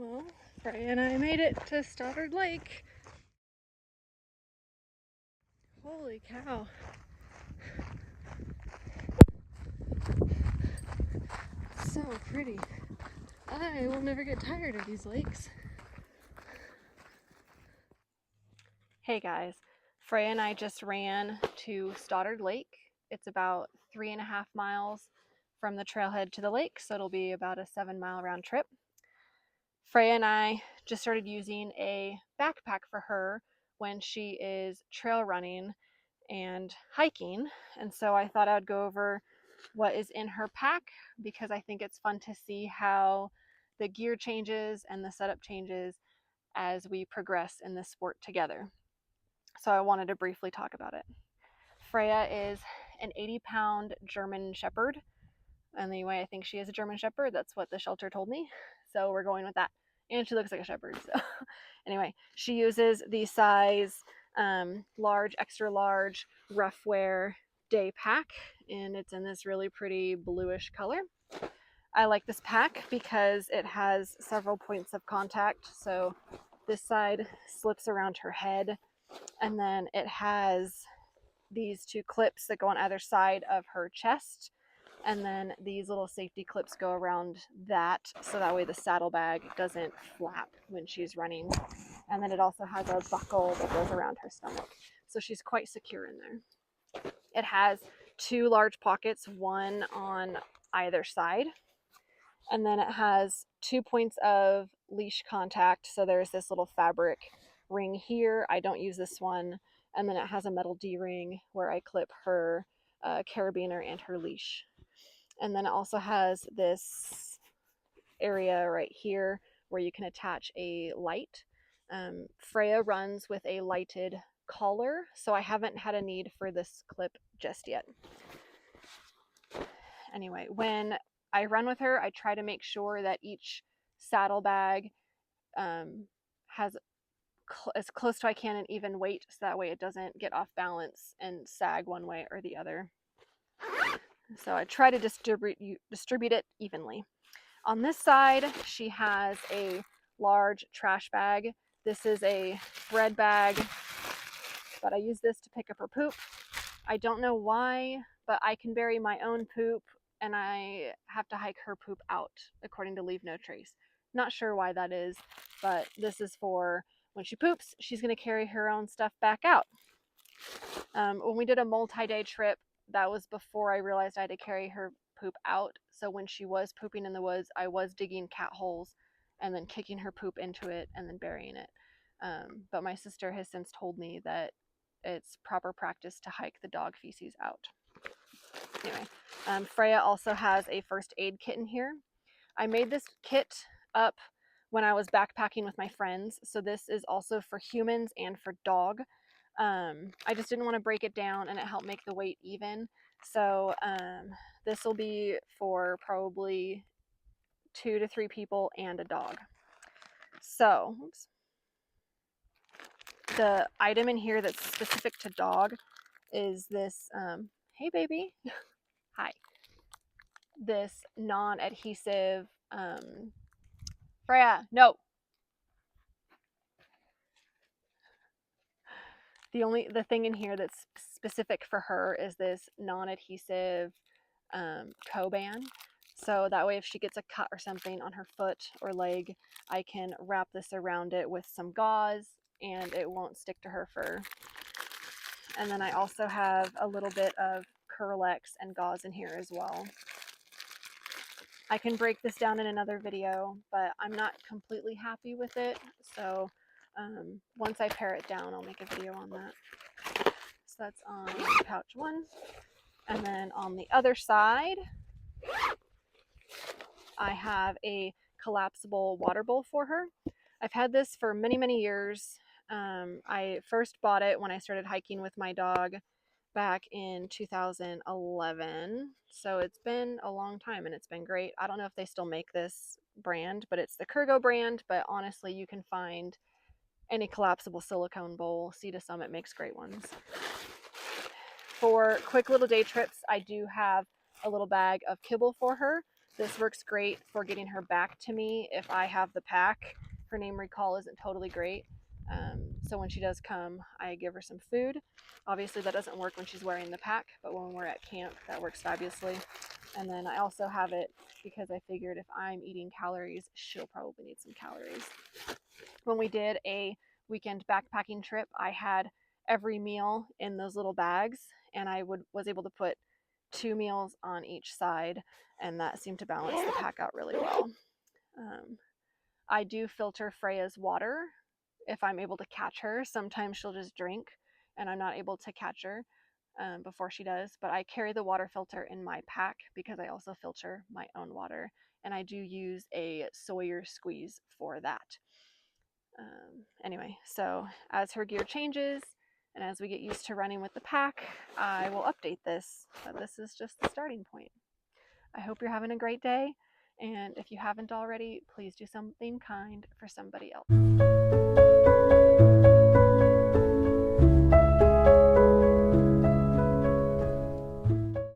Well, Freya and I made it to Stoddard Lake. Holy cow. So pretty. I will never get tired of these lakes. Hey guys, Freya and I just ran to Stoddard Lake. It's about 3.5 miles from the trailhead to the lake, so it'll be about a 7-mile round trip. Freya and I just started using a backpack for her when she is trail running and hiking, and so I thought I would go over what is in her pack because I think it's fun to see how the gear changes and the setup changes as we progress in this sport together. So I wanted to briefly talk about it. Freya is an 80-pound German Shepherd. Anyway, I think she is a German Shepherd. That's what the shelter told me. So we're going with that. And she looks like a shepherd. So anyway, she uses the size large, extra large RUFFWEAR Daypack, and it's in this really pretty bluish color. I like this pack because it has several points of contact. So this side slips around her head, and then it has these two clips that go on either side of her chest, and then these little safety clips go around that, so that way the saddlebag doesn't flap when she's running. And then it also has a buckle that goes around her stomach, so she's quite secure in there. It has two large pockets, one on either side, and then it has 2 points of leash contact. So there's this little fabric ring here. I don't use this one. And then it has a metal D-ring where I clip her carabiner and her leash. And then it also has this area right here where you can attach a light. Freya runs with a lighted collar, so I haven't had a need for this clip just yet. Anyway, when I run with her, I try to make sure that each saddlebag has as close to I can an even weight, so that way it doesn't get off balance and sag one way or the other. So I try to distribute it evenly. On this side, she has a large trash bag. This is a bread bag, but I use this to pick up her poop. I don't know why, but I can bury my own poop and I have to hike her poop out according to Leave No Trace. Not sure why that is, but this is for when she poops, she's going to carry her own stuff back out. When we did a multi-day trip, that was before I realized I had to carry her poop out. So when she was pooping in the woods, I was digging cat holes and then kicking her poop into it and then burying it. But my sister has since told me that it's proper practice to hike the dog feces out. Anyway, Freya also has a first aid kit in here. I made this kit up when I was backpacking with my friends, so this is also for humans and for dog. I just didn't want to break it down, and it helped make the weight even. So this will be for probably 2 to 3 people and a dog. So oops. The item in here that's specific to dog is this, hey baby, hi, this non-adhesive, Freya, no. The thing in here that's specific for her is this non-adhesive co-band. So that way if she gets a cut or something on her foot or leg, I can wrap this around it with some gauze and it won't stick to her fur. And then I also have a little bit of Curlex and gauze in here as well. I can break this down in another video, but I'm not completely happy with it. So once I pare it down, I'll make a video on that. So that's on pouch 1. And then on the other side, I have a collapsible water bowl for her. I've had this for many, many years. I first bought it when I started hiking with my dog back in 2011. So it's been a long time and it's been great. I don't know if they still make this brand, but it's the Kurgo brand. But honestly, you can find any collapsible silicone bowl. Sea to Summit makes great ones. For quick little day trips, I do have a little bag of kibble for her. This works great for getting her back to me if I have the pack. Her name recall isn't totally great. So when she does come, I give her some food. Obviously that doesn't work when she's wearing the pack, but when we're at camp, that works fabulously. And then I also have it because I figured if I'm eating calories, she'll probably need some calories. When we did a weekend backpacking trip, I had every meal in those little bags, and I was able to put 2 meals on each side, and that seemed to balance the pack out really well. I do filter Freya's water if I'm able to catch her. Sometimes she'll just drink and I'm not able to catch her before she does, but I carry the water filter in my pack because I also filter my own water, and I do use a Sawyer squeeze for that. Anyway, so as her gear changes and as we get used to running with the pack, I will update this, but this is just the starting point. I hope you're having a great day, and if you haven't already, please do something kind for somebody else.